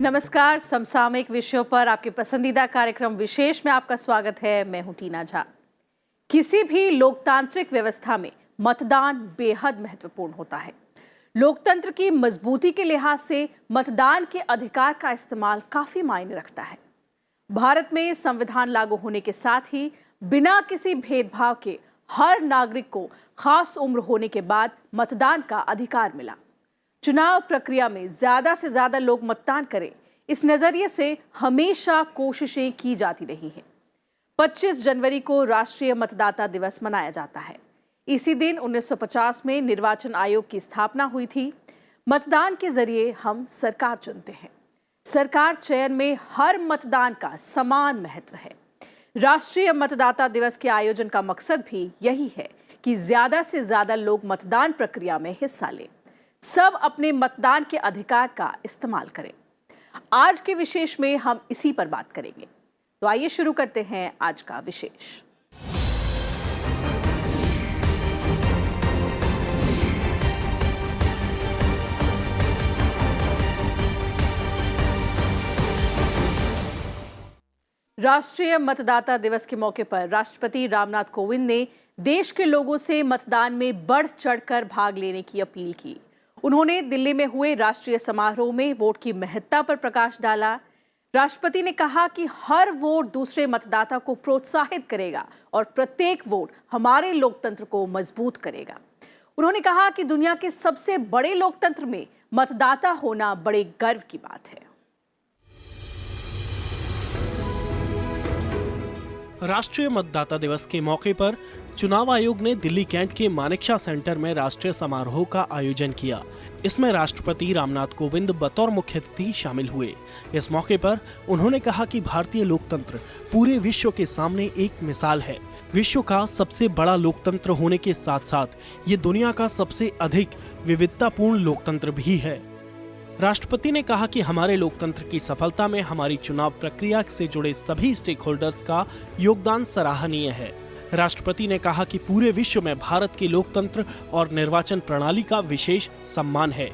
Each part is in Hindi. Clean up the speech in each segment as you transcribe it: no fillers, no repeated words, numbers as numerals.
नमस्कार। समसामयिक विषयों पर आपके पसंदीदा कार्यक्रम विशेष में आपका स्वागत है। मैं हूं टीना झा। किसी भी लोकतांत्रिक व्यवस्था में मतदान बेहद महत्वपूर्ण होता है। लोकतंत्र की मजबूती के लिहाज से मतदान के अधिकार का इस्तेमाल काफी मायने रखता है। भारत में संविधान लागू होने के साथ ही बिना किसी भेदभाव के हर नागरिक को खास उम्र होने के बाद मतदान का अधिकार मिला। चुनाव प्रक्रिया में ज्यादा से ज्यादा लोग मतदान करें, इस नजरिए से हमेशा कोशिशें की जाती रही हैं। 25 जनवरी को राष्ट्रीय मतदाता दिवस मनाया जाता है। इसी दिन 1950 में निर्वाचन आयोग की स्थापना हुई थी। मतदान के जरिए हम सरकार चुनते हैं। सरकार चयन में हर मतदान का समान महत्व है। राष्ट्रीय मतदाता दिवस के आयोजन का मकसद भी यही है कि ज्यादा से ज्यादा लोग मतदान प्रक्रिया में हिस्सा लें, सब अपने मतदान के अधिकार का इस्तेमाल करें। आज के विशेष में हम इसी पर बात करेंगे। तो आइए शुरू करते हैं आज का विशेष। राष्ट्रीय मतदाता दिवस के मौके पर राष्ट्रपति रामनाथ कोविंद ने देश के लोगों से मतदान में बढ़ चढ़कर भाग लेने की अपील की। उन्होंने दिल्ली में हुए राष्ट्रीय समारोह में वोट की महत्ता पर प्रकाश डाला। राष्ट्रपति ने कहा कि हर वोट दूसरे मतदाता को प्रोत्साहित करेगा और प्रत्येक वोट हमारे लोकतंत्र को मजबूत करेगा। उन्होंने कहा कि दुनिया के सबसे बड़े लोकतंत्र में मतदाता होना बड़े गर्व की बात है। राष्ट्रीय मतदाता दिवस के मौके पर चुनाव आयोग ने दिल्ली कैंट के मानेकशॉ सेंटर में राष्ट्रीय समारोह का आयोजन किया। इसमें राष्ट्रपति रामनाथ कोविंद बतौर मुख्य अतिथि शामिल हुए। इस मौके पर उन्होंने कहा कि भारतीय लोकतंत्र पूरे विश्व के सामने एक मिसाल है। विश्व का सबसे बड़ा लोकतंत्र होने के साथ साथ ये दुनिया का सबसे अधिक विविधतापूर्ण लोकतंत्र भी है। राष्ट्रपति ने कहा कि हमारे लोकतंत्र की सफलता में हमारी चुनाव प्रक्रिया से जुड़े सभी स्टेक होल्डर्स का योगदान सराहनीय है। राष्ट्रपति ने कहा कि पूरे विश्व में भारत के लोकतंत्र और निर्वाचन प्रणाली का विशेष सम्मान है।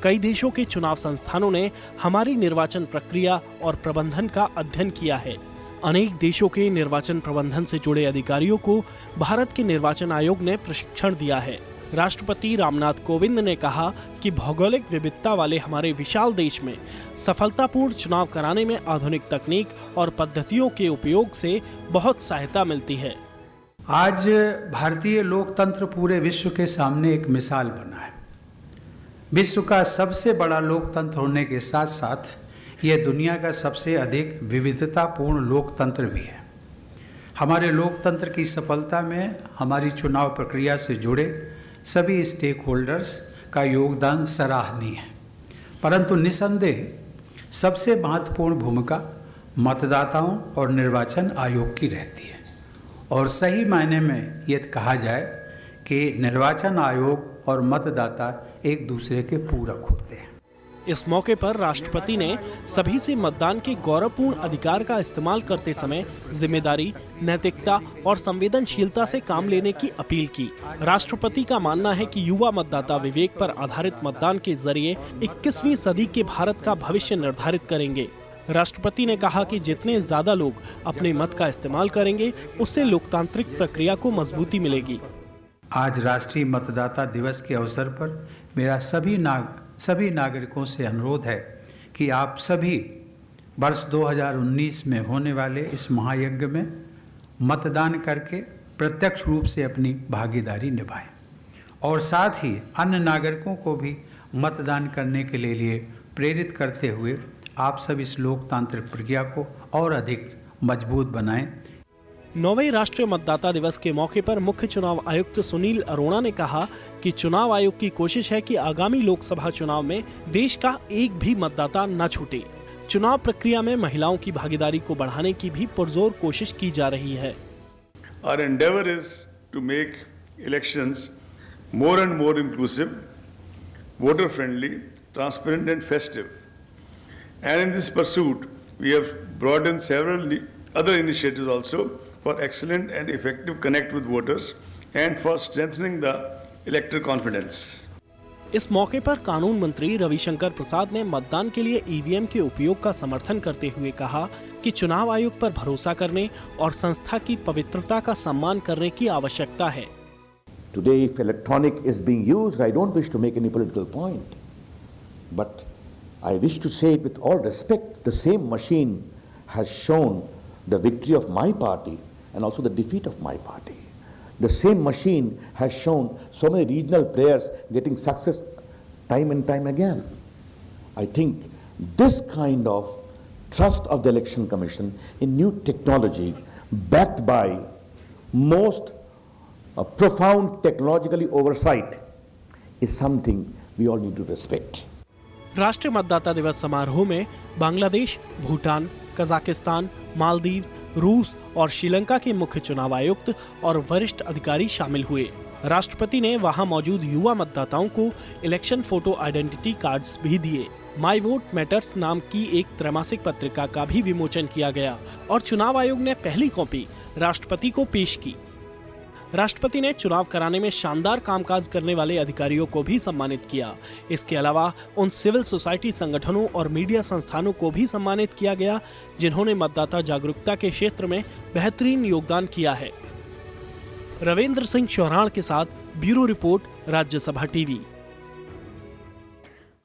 कई देशों के चुनाव संस्थानों ने हमारी निर्वाचन प्रक्रिया और प्रबंधन का अध्ययन किया है। अनेक देशों के निर्वाचन प्रबंधन से जुड़े अधिकारियों को भारत के निर्वाचन आयोग ने प्रशिक्षण दिया है। राष्ट्रपति रामनाथ कोविंद ने कहा कि भौगोलिक विविधता वाले हमारे विशाल देश में सफलतापूर्ण चुनाव कराने में आधुनिक तकनीक और पद्धतियों के उपयोग से बहुत सहायता मिलती है। आज भारतीय लोकतंत्र पूरे विश्व के सामने एक मिसाल बना है। विश्व का सबसे बड़ा लोकतंत्र होने के साथ साथ यह दुनिया का सबसे अधिक विविधतापूर्ण लोकतंत्र भी है। हमारे लोकतंत्र की सफलता में हमारी चुनाव प्रक्रिया से जुड़े सभी स्टेक होल्डर्स का योगदान सराहनीय है, परंतु निसंदेह सबसे महत्वपूर्ण भूमिका मतदाताओं और निर्वाचन आयोग की रहती है। और सही मायने में ये कहा जाए कि निर्वाचन आयोग और मतदाता एक दूसरे के पूरक होते हैं। इस मौके पर राष्ट्रपति ने सभी से मतदान के गौरवपूर्ण अधिकार का इस्तेमाल करते समय जिम्मेदारी, नैतिकता और संवेदनशीलता से काम लेने की अपील की। राष्ट्रपति का मानना है कि युवा मतदाता विवेक पर आधारित मतदान के जरिए 21वीं सदी के भारत का भविष्य निर्धारित करेंगे। राष्ट्रपति ने कहा कि जितने ज्यादा लोग अपने मत का इस्तेमाल करेंगे, उससे लोकतांत्रिक प्रक्रिया को मजबूती मिलेगी। आज राष्ट्रीय मतदाता दिवस के अवसर पर मेरा सभी नागरिकों से अनुरोध है कि आप सभी वर्ष 2019 में होने वाले इस महायज्ञ में मतदान करके प्रत्यक्ष रूप से अपनी भागीदारी निभाएं और साथ ही अन्य नागरिकों को भी मतदान करने के लिए प्रेरित करते हुए आप सब इस लोकतांत्रिक प्रक्रिया को और अधिक मजबूत बनाएं। 9वें राष्ट्रीय मतदाता दिवस के मौके पर मुख्य चुनाव आयुक्त सुनील अरोड़ा ने कहा कि चुनाव आयोग की कोशिश है कि आगामी लोकसभा चुनाव में देश का एक भी मतदाता न छूटे। चुनाव प्रक्रिया में महिलाओं की भागीदारी को बढ़ाने की भी पुरजोर कोशिश की जा रही है। Our endeavor is to make elections more and more inclusive, voter friendly, transparent and festive. And in this pursuit, we have brought in several other initiatives also for excellent and effective connect with voters and for strengthening the electoral confidence. इस मौके पर कानून मंत्री रविशंकर प्रसाद ने मतदान के लिए ईवीएम के उपयोग का समर्थन करते हुए कहा कि चुनाव आयोग पर भरोसा करने और संस्था की पवित्रता का सम्मान करने की आवश्यकता है। Today, if electronic is being used, I don't wish to make any political point, but I wish to say it with all respect, the same machine has shown the victory of my party and also the defeat of my party. The same machine has shown so many regional players getting success time and time again. I think this kind of trust of the Election Commission in new technology backed by most profound technologically oversight is something we all need to respect. राष्ट्रीय मतदाता दिवस समारोह में बांग्लादेश, भूटान, कजाकिस्तान, मालदीव, रूस और श्रीलंका के मुख्य चुनाव आयुक्त और वरिष्ठ अधिकारी शामिल हुए। राष्ट्रपति ने वहां मौजूद युवा मतदाताओं को इलेक्शन फोटो आइडेंटिटी कार्ड्स भी दिए। माई वोट मैटर्स नाम की एक त्रैमासिक पत्रिका का भी विमोचन किया गया और चुनाव आयोग ने पहली कॉपी राष्ट्रपति को पेश की। राष्ट्रपति ने चुनाव कराने में शानदार कामकाज करने वाले अधिकारियों को भी सम्मानित किया। इसके अलावा उन सिविल सोसाइटी संगठनों और मीडिया संस्थानों को भी सम्मानित किया गया जिन्होंने मतदाता जागरूकता के क्षेत्र में बेहतरीन योगदान किया है। रविंद्र सिंह चौहान के साथ ब्यूरो रिपोर्ट, राज्यसभा टीवी।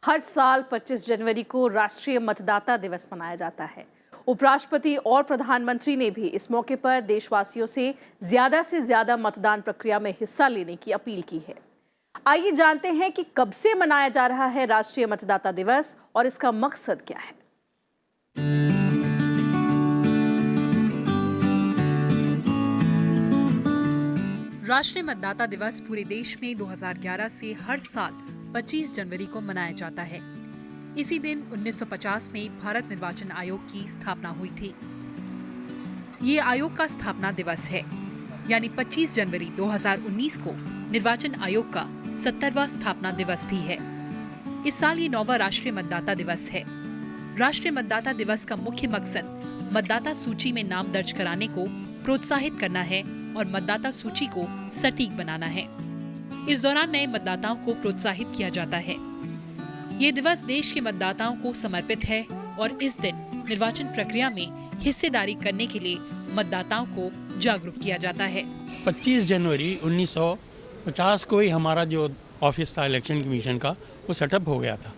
हर साल 25 जनवरी को राष्ट्रीय मतदाता दिवस मनाया जाता है। उपराष्ट्रपति और प्रधानमंत्री ने भी इस मौके पर देशवासियों से ज्यादा मतदान प्रक्रिया में हिस्सा लेने की अपील की है। आइए जानते हैं कि कब से मनाया जा रहा है राष्ट्रीय मतदाता दिवस और इसका मकसद क्या है। राष्ट्रीय मतदाता दिवस पूरे देश में 2011 से हर साल 25 जनवरी को मनाया जाता है। इसी दिन 1950 में भारत निर्वाचन आयोग की स्थापना हुई थी। ये आयोग का स्थापना दिवस है, यानी 25 जनवरी 2019 को निर्वाचन आयोग का 70वां स्थापना दिवस भी है। इस साल ये 9वां राष्ट्रीय मतदाता दिवस है। राष्ट्रीय मतदाता दिवस का मुख्य मकसद मतदाता सूची में नाम दर्ज कराने को प्रोत्साहित करना है और मतदाता सूची को सटीक बनाना है। इस दौरान नए मतदाताओं को प्रोत्साहित किया जाता है। ये दिवस देश के मतदाताओं को समर्पित है और इस दिन निर्वाचन प्रक्रिया में हिस्सेदारी करने के लिए मतदाताओं को जागरूक किया जाता है। 25 जनवरी 1950 को ही हमारा जो ऑफिस था इलेक्शन कमीशन का वो सेटअप हो गया था,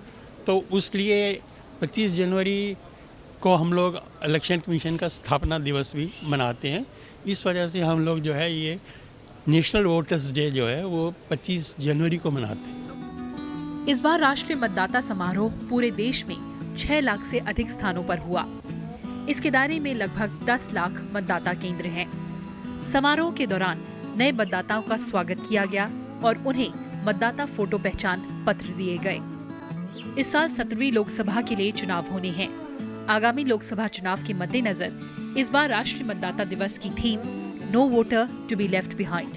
तो उसलिए 25 जनवरी को हम लोग इलेक्शन कमीशन का स्थापना दिवस भी मनाते हैं। इस वजह से हम लोग जो है ये नेशनल वोटर्स डे जो है वो 25 जनवरी को मनाते हैं। इस बार राष्ट्रीय मतदाता समारोह पूरे देश में 6 लाख से अधिक स्थानों पर हुआ। इसके दायरे में लगभग 10 लाख मतदाता केंद्र हैं। समारोह के दौरान नए मतदाताओं का स्वागत किया गया और उन्हें मतदाता फोटो पहचान पत्र दिए गए। इस साल 17वीं लोकसभा के लिए चुनाव होने हैं। आगामी लोकसभा चुनाव के मद्देनजर इस बार राष्ट्रीय मतदाता दिवस की theme no voter to be left behind,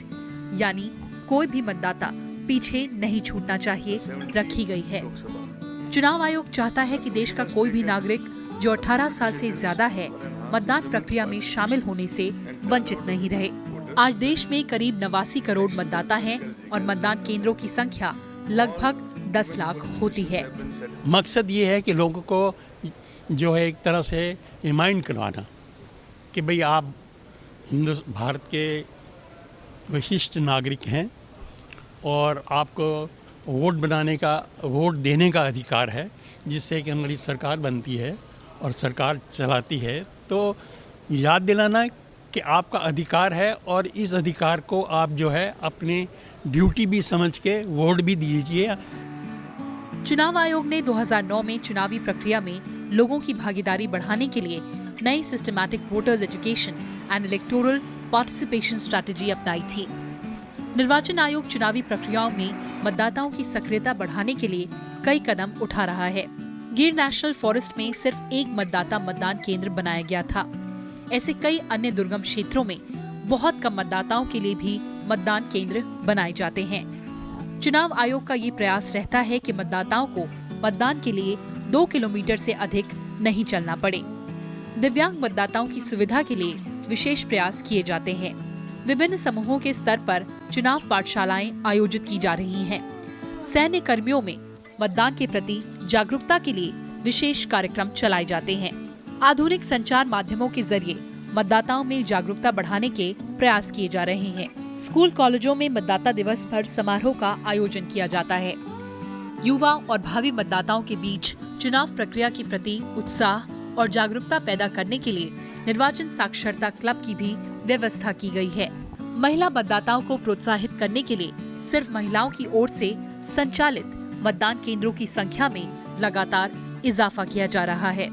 यानी कोई भी मतदाता पीछे नहीं छूटना चाहिए, रखी गई है। चुनाव आयोग चाहता है कि देश का कोई भी नागरिक जो 18 साल से ज्यादा है मतदान प्रक्रिया में शामिल होने से वंचित नहीं रहे। आज देश में करीब 89 करोड़ मतदाता हैं और मतदान केंद्रों की संख्या लगभग 10 लाख होती है। मकसद ये है कि लोगों को जो है एक तरह से रिमाइंड करवाना कि भाई आप भारत के विशिष्ट नागरिक हैं और आपको वोट देने का अधिकार है, जिससे कि हमारी सरकार बनती है और सरकार चलाती है। तो याद दिलाना कि आपका अधिकार है और इस अधिकार को आप जो है अपनी ड्यूटी भी समझ के वोट भी दीजिए। चुनाव आयोग ने 2009 में चुनावी प्रक्रिया में लोगों की भागीदारी बढ़ाने के लिए नई systematic voters education and electoral participation strategy अपनाई थी। निर्वाचन आयोग चुनावी प्रक्रियाओं में मतदाताओं की सक्रियता बढ़ाने के लिए कई कदम उठा रहा है। गिर नेशनल फॉरेस्ट में सिर्फ एक मतदाता मतदान केंद्र बनाया गया था। ऐसे कई अन्य दुर्गम क्षेत्रों में बहुत कम मतदाताओं के लिए भी मतदान केंद्र बनाए जाते हैं। चुनाव आयोग का ये प्रयास रहता है कि मतदाताओं को मतदान के लिए 2 किलोमीटर से अधिक नहीं चलना पड़े। दिव्यांग मतदाताओं की सुविधा के लिए विशेष प्रयास किए जाते हैं। विभिन्न समूहों के स्तर पर चुनाव पाठशालाएं आयोजित की जा रही हैं। सैन्य कर्मियों में मतदान के प्रति जागरूकता के लिए विशेष कार्यक्रम चलाए जाते हैं। आधुनिक संचार माध्यमों के जरिए मतदाताओं में जागरूकता बढ़ाने के प्रयास किए जा रहे हैं। स्कूल कॉलेजों में मतदाता दिवस पर समारोह का आयोजन किया जाता है। युवा और भावी मतदाताओं के बीच चुनाव प्रक्रिया के प्रति उत्साह और जागरूकता पैदा करने के लिए निर्वाचन साक्षरता क्लब की भी व्यवस्था की गई है। महिला मतदाताओं को प्रोत्साहित करने के लिए सिर्फ महिलाओं की ओर से संचालित मतदान केंद्रों की संख्या में लगातार इजाफा किया जा रहा है।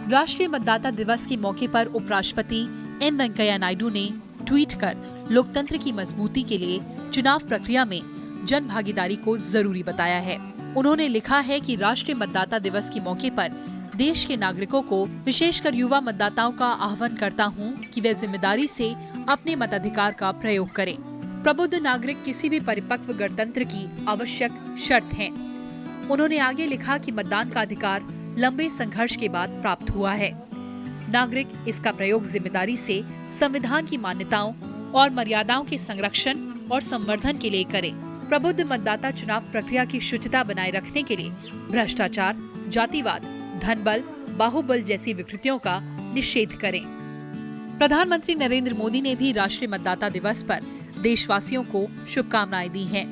राष्ट्रीय मतदाता दिवस के मौके पर उपराष्ट्रपति एम वेंकैया नायडू ने ट्वीट कर लोकतंत्र की मजबूती के लिए चुनाव प्रक्रिया में जन भागीदारी को जरूरी बताया है। उन्होंने लिखा है कि राष्ट्रीय मतदाता दिवस के मौके पर देश के नागरिकों को, विशेषकर युवा मतदाताओं का आह्वान करता हूं कि वे जिम्मेदारी से अपने मताधिकार का प्रयोग करें। प्रबुद्ध नागरिक किसी भी परिपक्व गणतंत्र की आवश्यक शर्त हैं। उन्होंने आगे लिखा कि मतदान का अधिकार लंबे संघर्ष के बाद प्राप्त हुआ है। नागरिक इसका प्रयोग जिम्मेदारी से संविधान की मान्यताओं और मर्यादाओं के संरक्षण और संवर्धन के लिए करें। प्रबुद्ध मतदाता चुनाव प्रक्रिया की शुचिता बनाए रखने के लिए भ्रष्टाचार, जातिवाद, धनबल, बाहुबल जैसी विकृतियों का निषेध करें। प्रधानमंत्री नरेंद्र मोदी ने भी राष्ट्रीय मतदाता दिवस पर देशवासियों को शुभकामनाएं दी हैं।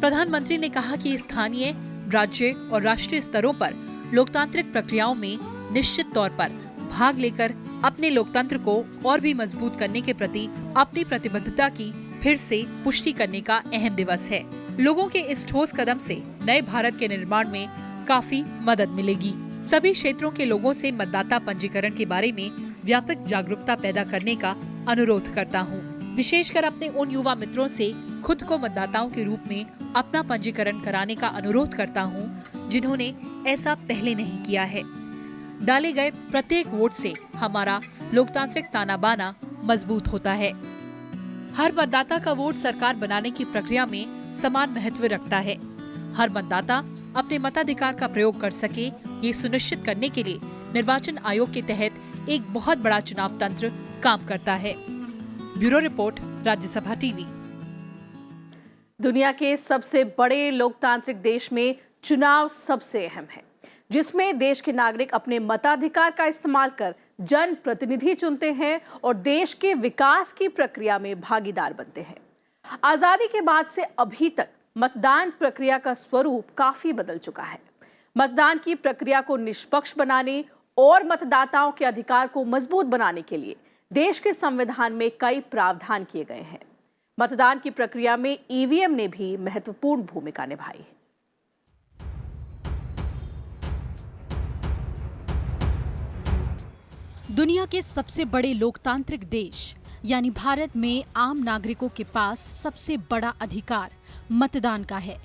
प्रधानमंत्री ने कहा कि स्थानीय, राज्य और राष्ट्रीय स्तरों पर लोकतांत्रिक प्रक्रियाओं में निश्चित तौर पर भाग लेकर अपने लोकतंत्र को और भी मजबूत करने के प्रति अपनी प्रतिबद्धता की फिर से पुष्टि करने का अहम दिवस है। लोगों के इस ठोस कदम से नए भारत के निर्माण में काफी मदद मिलेगी। सभी क्षेत्रों के लोगों से मतदाता पंजीकरण के बारे में व्यापक जागरूकता पैदा करने का अनुरोध करता हूँ। विशेषकर अपने उन युवा मित्रों से खुद को मतदाताओं के रूप में अपना पंजीकरण कराने का अनुरोध करता हूँ, जिन्होंने ऐसा पहले नहीं किया है। डाले गए प्रत्येक वोट से हमारा लोकतांत्रिक ताना बाना मजबूत होता है। हर मतदाता का वोट सरकार बनाने की प्रक्रिया में समान महत्व रखता है। हर मतदाता अपने मताधिकार का प्रयोग कर सके, ये सुनिश्चित करने के लिए निर्वाचन आयोग के तहत एक बहुत बड़ा चुनाव तंत्र काम करता है। Bureau report, Rajya Sabha TV. दुनिया के सबसे बड़े लोकतांत्रिक देश में चुनाव सबसे अहम है, जिसमें देश के नागरिक अपने मताधिकार का इस्तेमाल कर जन प्रतिनिधि चुनते हैं और देश के विकास की प्रक्रिया में भागीदार बनते हैं। आजादी के बाद से अभी तक मतदान प्रक्रिया का स्वरूप काफी बदल चुका है। मतदान की प्रक्रिया को निष्पक्ष बनाने और मतदाताओं के अधिकार को मजबूत बनाने के लिए देश के संविधान में कई प्रावधान किए गए हैं। मतदान की प्रक्रिया में ईवीएम ने भी महत्वपूर्ण भूमिका निभाई है। दुनिया के सबसे बड़े लोकतांत्रिक देश यानी भारत में आम नागरिकों के पास सबसे बड़ा अधिकार मतदान का है।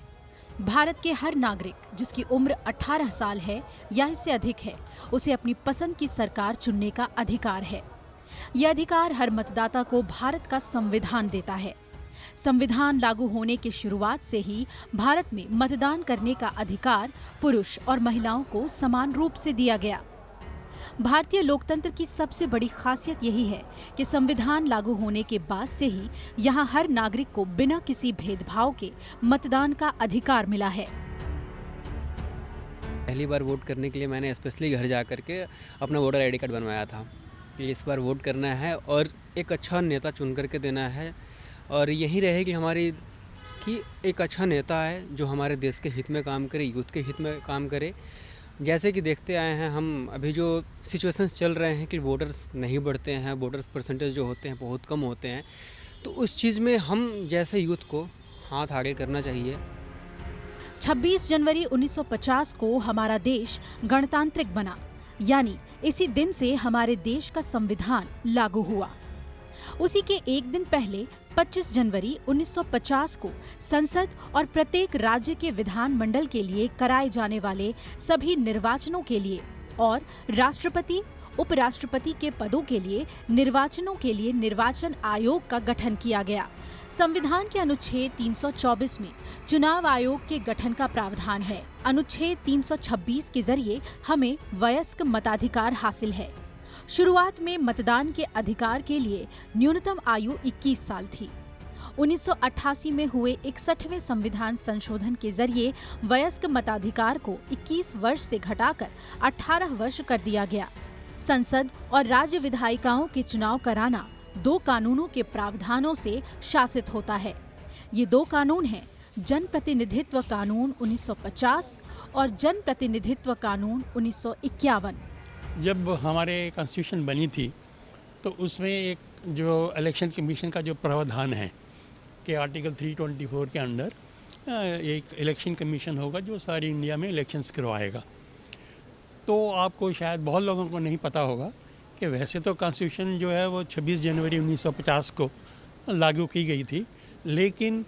भारत के हर नागरिक जिसकी उम्र 18 साल है या इससे अधिक है, उसे अपनी पसंद की सरकार चुनने का अधिकार है। यह अधिकार हर मतदाता को भारत का संविधान देता है। संविधान लागू होने की शुरुआत से ही भारत में मतदान करने का अधिकार पुरुष और महिलाओं को समान रूप से दिया गया। भारतीय लोकतंत्र की सबसे बड़ी खासियत यही है कि संविधान लागू होने के बाद से ही यहाँ हर नागरिक को बिना किसी भेदभाव के मतदान का अधिकार मिला है। पहली बार वोट करने के लिए मैंने स्पेशली घर जा करके अपना वोटर आईडी कार्ड बनवाया था कि इस बार वोट करना है और एक अच्छा नेता चुन करके देना है। और यही रहेगी हमारी कि एक अच्छा नेता है जो हमारे देश के हित में काम करे, यूथ के हित में काम करे। जैसे कि देखते आए हैं हम, अभी जो सिचुएशंस चल रहे हैं कि वोटर्स नहीं बढ़ते हैं, वोटर्स परसेंटेज जो होते हैं बहुत कम होते हैं, तो उस चीज़ में हम जैसे यूथ को हाथ आगे करना चाहिए। 26 जनवरी 1950 को हमारा देश गणतांत्रिक बना, यानी इसी दिन से हमारे देश का संविधान लागू हुआ। उसी के एक दिन पहले 25 जनवरी 1950 को संसद और प्रत्येक राज्य के विधानमंडल के लिए कराए जाने वाले सभी निर्वाचनों के लिए और राष्ट्रपति, उपराष्ट्रपति के पदों के लिए निर्वाचनों के लिए निर्वाचन आयोग का गठन किया गया। संविधान के अनुच्छेद 324 में चुनाव आयोग के गठन का प्रावधान है। अनुच्छेद 326 के जरिए हमें वयस्क मताधिकार हासिल है। शुरुआत में मतदान के अधिकार के लिए न्यूनतम आयु 21 साल थी। 1988 में हुए 61वें संविधान संशोधन के जरिए वयस्क मताधिकार को 21 वर्ष से घटाकर 18 वर्ष कर दिया गया। संसद और राज्य विधायिकाओं के चुनाव कराना 2 कानूनों के प्रावधानों से शासित होता है। ये 2 कानून हैं जन प्रतिनिधित्व कानून 1950 और जन प्रतिनिधित्व कानून 1951। जब हमारे कॉन्स्टिट्यूशन बनी थी तो उसमें एक जो इलेक्शन कमीशन का जो प्रावधान है कि आर्टिकल 324 के अंडर एक इलेक्शन कमीशन होगा जो सारी इंडिया में इलेक्शंस करवाएगा। तो आपको शायद बहुत लोगों को नहीं पता होगा कि वैसे तो कॉन्स्टिट्यूशन जो है वो 26 जनवरी 1950 को लागू की गई थी, लेकिन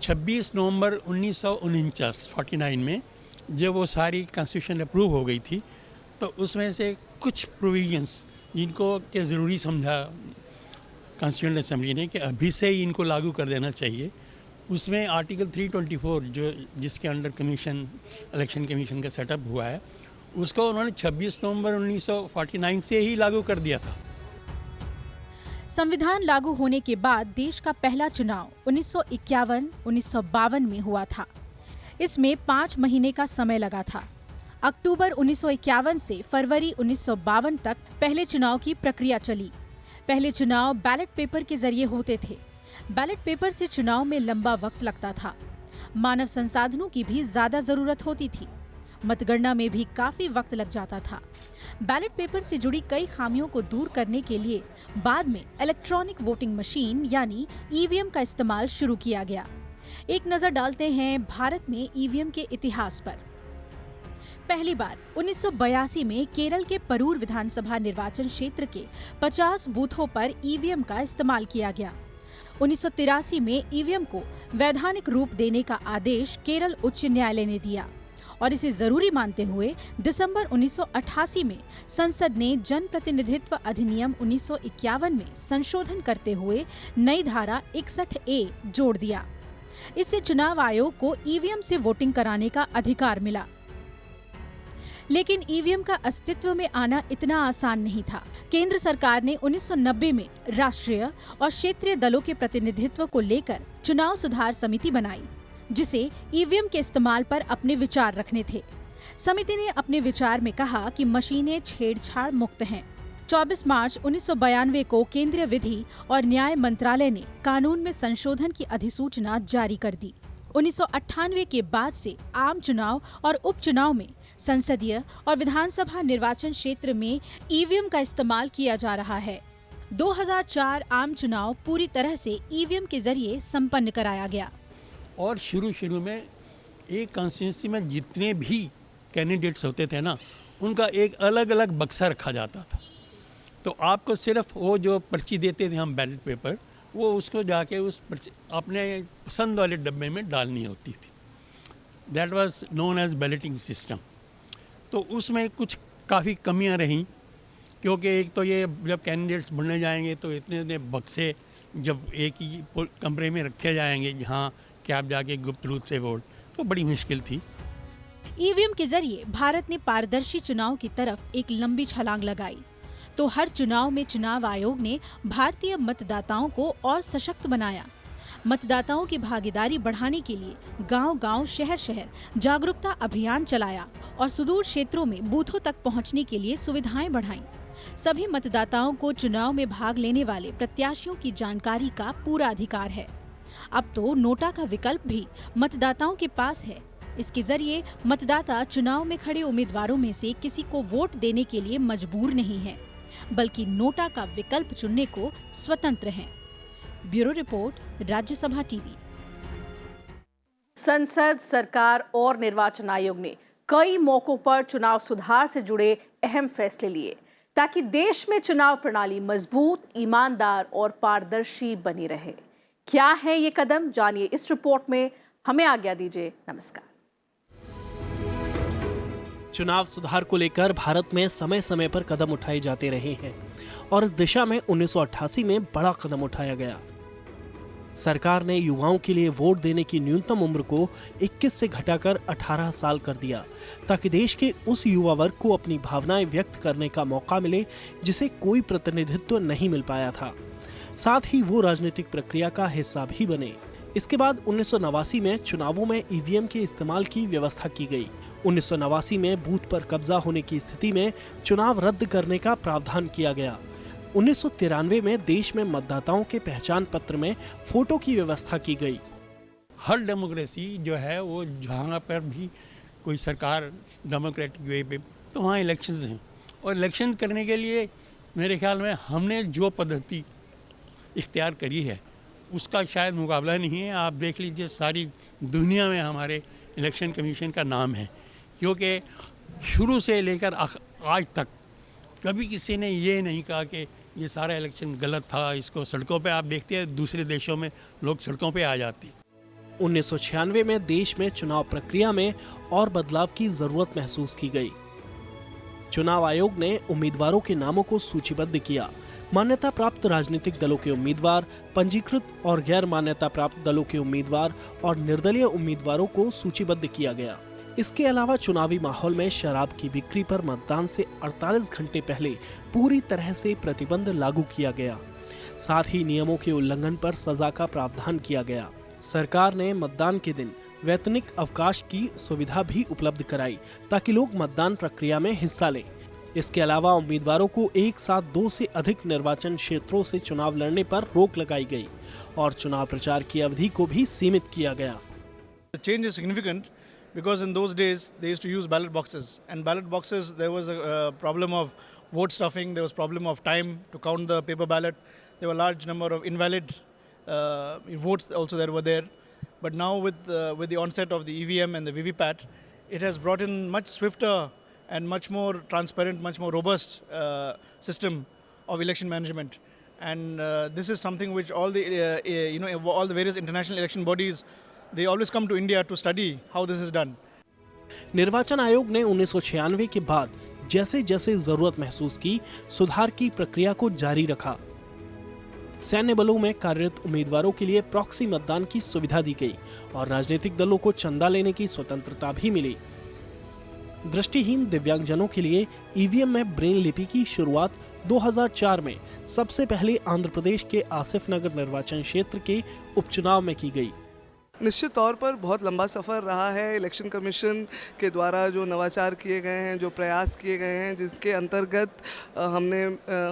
26 नवंबर 1949 में जब वो सारी कॉन्स्टिट्यूशन अप्रूव हो गई थी तो उसमें से कुछ प्रोविजंस जिनको के ज़रूरी समझा कॉन्स्टिट्यूएंट असेंबली ने कि अभी से ही इनको लागू कर देना चाहिए, उसमें आर्टिकल 324 जो जिसके अंडर कमीशन इलेक्शन कमीशन का सेटअप हुआ है उसको उन्होंने 26 नवंबर 1949 से ही लागू कर दिया था। संविधान लागू होने के बाद देश का पहला चुनाव 1951-1952 में हुआ था। इसमें 5 महीने का समय लगा था। अक्टूबर 1951 से फरवरी 1952 तक पहले चुनाव की प्रक्रिया चली। पहले चुनाव बैलेट पेपर के जरिए होते थे। बैलेट पेपर से चुनाव में लंबा वक्त लगता था। मानव संसाधनों की भी ज्यादा जरूरत होती थी। मतगणना में भी काफी वक्त लग जाता था। बैलेट पेपर से जुड़ी कई खामियों को दूर करने के लिए बाद में इलेक्ट्रॉनिक वोटिंग मशीन यानी ईवीएम का इस्तेमाल शुरू किया गया। एक नजर डालते हैं भारत में ईवीएम के इतिहास पर। पहली बार 1982 में केरल के परूर विधानसभा निर्वाचन क्षेत्र के 50 बूथों पर ईवीएम का इस्तेमाल किया गया। 1983 में ईवीएम को वैधानिक रूप देने का आदेश केरल उच्च न्यायालय ने दिया और इसे जरूरी मानते हुए दिसंबर 1988 में संसद ने जन प्रतिनिधित्व अधिनियम 1951 में संशोधन करते हुए नई धारा 61A जोड़ दिया। इससे चुनाव आयोग को ईवीएम से वोटिंग कराने का अधिकार मिला। लेकिन ईवीएम का अस्तित्व में आना इतना आसान नहीं था। केंद्र सरकार ने 1990 में राष्ट्रीय और क्षेत्रीय दलों के प्रतिनिधित्व को लेकर चुनाव सुधार समिति बनाई, जिसे ईवीएम के इस्तेमाल पर अपने विचार रखने थे। समिति ने अपने विचार में कहा कि मशीनें छेड़छाड़ मुक्त हैं। 24 मार्च 1992 को केंद्रीय विधि और न्याय मंत्रालय ने कानून में संशोधन की अधिसूचना जारी कर दी। 1998 के बाद से आम चुनाव और उपचुनाव में संसदीय और विधानसभा निर्वाचन क्षेत्र में ईवीएम का इस्तेमाल किया जा रहा है। 2004 आम चुनाव पूरी तरह से ईवीएम के जरिए संपन्न कराया गया। और शुरू में एक कॉन्स्टिट्यूंसी में जितने भी कैंडिडेट्स होते थे ना, उनका एक अलग अलग बक्सा रखा जाता था। तो आपको सिर्फ वो जो पर्ची देते थे हम बैलेट पेपर, वो उसको जाके उस अपने पसंद वाले डब्बे में डालनी होती थी। That was known as balloting system. तो उसमें कुछ काफ़ी कमियां रहीं, क्योंकि एक तो ये जब कैंडिडेट्स बढ़ने जाएंगे तो इतने बक्से जब एक ही कमरे में रखे जाएंगे जहाँ कि आप जाके गुप्त रूप से वोट, तो बड़ी मुश्किल थी। ईवीएम के जरिए भारत ने पारदर्शी चुनाव की तरफ एक लंबी छलांग लगाई। तो हर चुनाव में चुनाव आयोग ने भारतीय मतदाताओं को और सशक्त बनाया। मतदाताओं की भागीदारी बढ़ाने के लिए गांव-गांव, शहर-शहर जागरूकता अभियान चलाया और सुदूर क्षेत्रों में बूथों तक पहुंचने के लिए सुविधाएं बढ़ाईं। सभी मतदाताओं को चुनाव में भाग लेने वाले प्रत्याशियों की जानकारी का पूरा अधिकार है। अब तो नोटा का विकल्प भी मतदाताओं के पास है। इसके जरिए मतदाता चुनाव में खड़े उम्मीदवारों में से किसी को वोट देने के लिए मजबूर नहीं है, बल्कि नोटा का विकल्प चुनने को स्वतंत्र हैं। Bureau report, Rajya Sabha TV. संसद, सरकार और निर्वाचन आयोग ने कई मौकों पर चुनाव सुधार से जुड़े अहम फैसले लिए ताकि देश में चुनाव प्रणाली मजबूत, ईमानदार और पारदर्शी बनी रहे। क्या है ये कदम, जानिए इस रिपोर्ट में। हमें आज्ञा दीजिए। नमस्कार। चुनाव सुधार को लेकर भारत में समय समय पर कदम उठाए जाते रहे हैं और इस दिशा में 1988 में बड़ा कदम उठाया गया। सरकार ने युवाओं के लिए वोट देने की न्यूनतम उम्र को 21 से घटाकर 18 साल कर दिया, ताकि देश के उस युवा वर्ग को अपनी भावनाएं व्यक्त करने का मौका मिले जिसे कोई प्रतिनिधित्व नहीं मिल पाया था। साथ ही वो राजनीतिक प्रक्रिया का हिस्सा भी बने। इसके बाद 1989 में चुनावों में ईवीएम के इस्तेमाल की व्यवस्था की गई। 1989 में बूथ पर कब्जा होने की स्थिति में चुनाव रद्द करने का प्रावधान किया गया। 1993 में देश में मतदाताओं के पहचान पत्र में फोटो की व्यवस्था की गई। हर डेमोक्रेसी जो है वो जहाँ पर भी कोई सरकार डेमोक्रेटिक वे पे, तो वहाँ इलेक्शंस हैं, और इलेक्शन करने के लिए मेरे ख्याल में हमने जो पद्धति इख्तियार करी है उसका शायद मुकाबला नहीं है। आप देख लीजिए सारी दुनिया में हमारे इलेक्शन कमीशन का नाम है, क्योंकि शुरू से लेकर आज तक कभी किसी ने ये नहीं कहा कि ये सारा इलेक्शन गलत था। इसको सड़कों पे आप देखते हैं दूसरे देशों में लोग सड़कों पे आ जाते। 1996 में देश में चुनाव प्रक्रिया में और बदलाव की जरूरत महसूस की गई। चुनाव आयोग ने उम्मीदवारों के नामों को सूचीबद्ध किया। मान्यता प्राप्त राजनीतिक दलों के उम्मीदवार, पंजीकृत और गैर मान्यता प्राप्त दलों के उम्मीदवार और निर्दलीय उम्मीदवारों को सूचीबद्ध किया गया। इसके अलावा चुनावी माहौल में शराब की बिक्री पर मतदान से 48 घंटे पहले पूरी तरह से प्रतिबंध लागू किया गया। साथ ही नियमों के उल्लंघन पर सजा का प्रावधान किया गया। सरकार ने मतदान के दिन वैतनिक अवकाश की सुविधा भी उपलब्ध कराई ताकि लोग मतदान प्रक्रिया में हिस्सा लें। इसके अलावा उम्मीदवारों को एक साथ 2 से अधिक निर्वाचन क्षेत्रों से चुनाव लड़ने पर रोक लगाई गई और चुनाव प्रचार की अवधि को भी सीमित किया गया। The change is significant because in those days they used to use ballot boxes, and ballot boxes there was a problem of vote stuffing, there was problem of time to count the paper ballot, there were large number of invalid votes also that were there. But now with the onset of the EVM and the VVPAT, it has brought in much swifter and much more transparent, much more robust system of election management. And this is something which all the all the various international election bodies, they always come to India to study how this is done. निर्वाचन आयोग ने 1996 के बाद जैसे जैसे जरूरत महसूस की, सुधार की प्रक्रिया को जारी रखा। सैन्य बलों में कार्यरत उम्मीदवारों के लिए प्रॉक्सी मतदान की सुविधा दी गई और राजनीतिक दलों को चंदा लेने की स्वतंत्रता भी मिली। दृष्टिहीन दिव्यांगजनों के लिए ईवीएम में ब्रेल लिपि की शुरुआत 2004 में सबसे पहले आंध्र प्रदेश के आसिफ नगर निर्वाचन क्षेत्र के उपचुनाव में की गई। निश्चित तौर पर बहुत लंबा सफ़र रहा है। इलेक्शन कमीशन के द्वारा जो नवाचार किए गए हैं, जो प्रयास किए गए हैं, जिसके अंतर्गत हमने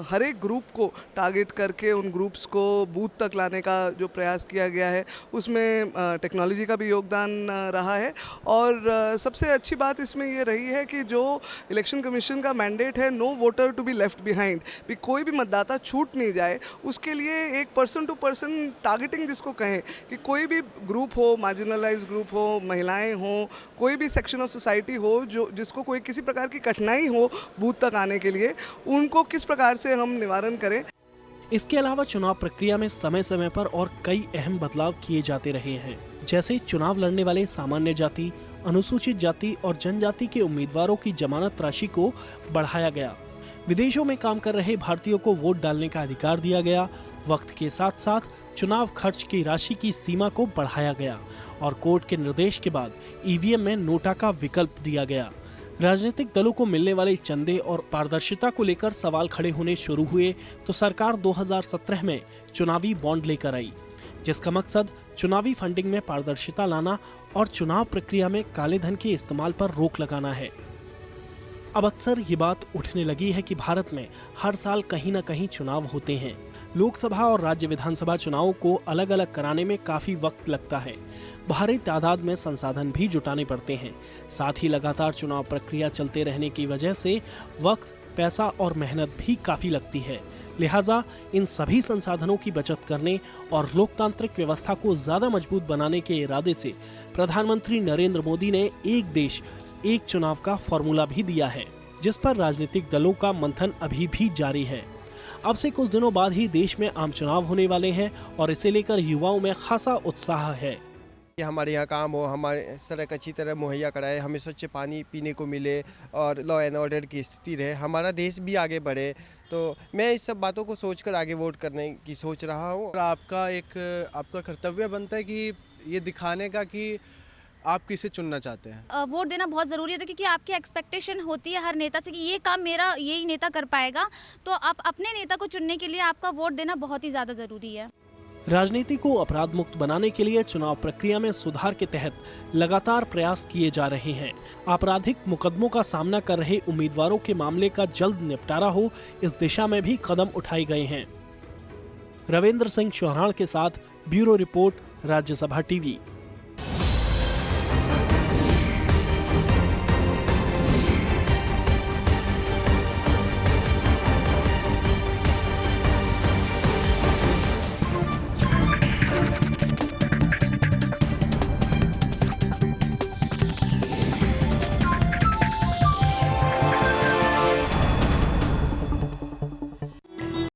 हर एक ग्रुप को टारगेट करके उन ग्रुप्स को बूथ तक लाने का जो प्रयास किया गया है, उसमें टेक्नोलॉजी का भी योगदान रहा है। और सबसे अच्छी बात इसमें ये रही है कि जो इलेक्शन कमीशन का मैंडेट है, no voter to be left behind, भी कोई भी मतदाता छूट नहीं जाए, उसके लिए एक पर्सन टू पर्सन टारगेटिंग जिसको कहें, कि कोई भी ग्रुप हो, मार्जिनलाइज ग्रुप हो, महिलाएं हो, कोई भी सेक्शन ऑफ सोसाइटी हो जो जिसको कोई किसी प्रकार की कठिनाई हो बूथ तक आने के लिए, उनको किस प्रकार से हम निवारण करें। इसके अलावा चुनाव प्रक्रिया में समय समय पर और कई अहम बदलाव किए जाते रहे हैं, जैसे चुनाव लड़ने वाले सामान्य जाति, अनुसूचित जाति और जनजाति के उम्मीदवारों की जमानत राशि को बढ़ाया गया। विदेशों में काम कर रहे भारतीयों को वोट डालने का अधिकार दिया गया। वक्त के साथ साथ चुनाव खर्च की राशि की सीमा को बढ़ाया गया और कोर्ट के निर्देश के बाद ईवीएम में नोटा का विकल्प दिया गया। राजनीतिक दलों को मिलने वाले चंदे और पारदर्शिता को लेकर सवाल खड़े होने शुरू हुए तो सरकार 2017 में चुनावी बॉन्ड लेकर आई, जिसका मकसद चुनावी फंडिंग में पारदर्शिता लाना और चुनाव प्रक्रिया में काले धन के इस्तेमाल पर रोक लगाना है। अब अक्सर ये बात उठने लगी है कि भारत में हर साल कहीं न कहीं चुनाव होते हैं। लोकसभा और राज्य विधानसभा चुनावों को अलग अलग कराने में काफी वक्त लगता है। भारी तादाद में संसाधन भी जुटाने पड़ते हैं। साथ ही लगातार चुनाव प्रक्रिया चलते रहने की वजह से वक्त, पैसा और मेहनत भी काफी लगती है। लिहाजा इन सभी संसाधनों की बचत करने और लोकतांत्रिक व्यवस्था को ज्यादा मजबूत बनाने के इरादे से प्रधानमंत्री नरेंद्र मोदी ने एक देश एक चुनाव का फॉर्मूला भी दिया है, जिस पर राजनीतिक दलों का मंथन अभी भी जारी है। अब से कुछ दिनों बाद ही देश में आम चुनाव होने वाले हैं और इसे लेकर युवाओं में खासा उत्साह है। हमारे यहाँ काम हो, हमारे सड़क अच्छी तरह मुहैया कराए, हमें स्वच्छ पानी पीने को मिले और लॉ एंड ऑर्डर की स्थिति रहे, हमारा देश भी आगे बढ़े। तो मैं इस सब बातों को सोचकर आगे वोट करने की सोच रहा हूँ। आपका कर्तव्य बनता है कि ये दिखाने का कि आप किसे चुनना चाहते हैं? वोट देना बहुत ज़रूरी है, क्योंकि आपकी एक्सपेक्टेशन होती है हर नेता से कि ये काम मेरा यही नेता कर पाएगा, तो आप अपने नेता को चुनने के लिए आपका वोट देना बहुत ही ज़्यादा ज़रूरी है। राजनीति को अपराध मुक्त बनाने के लिए चुनाव प्रक्रिया में सुधार के तहत लगातार प्रयास किए जा रहे हैं। आपराधिक मुकदमों का सामना कर रहे उम्मीदवारों के मामले का जल्द निपटारा हो, इस दिशा में भी कदम उठाए गए हैं। रविंद्र सिंह चौहान के साथ ब्यूरो रिपोर्ट, राज्यसभा टीवी।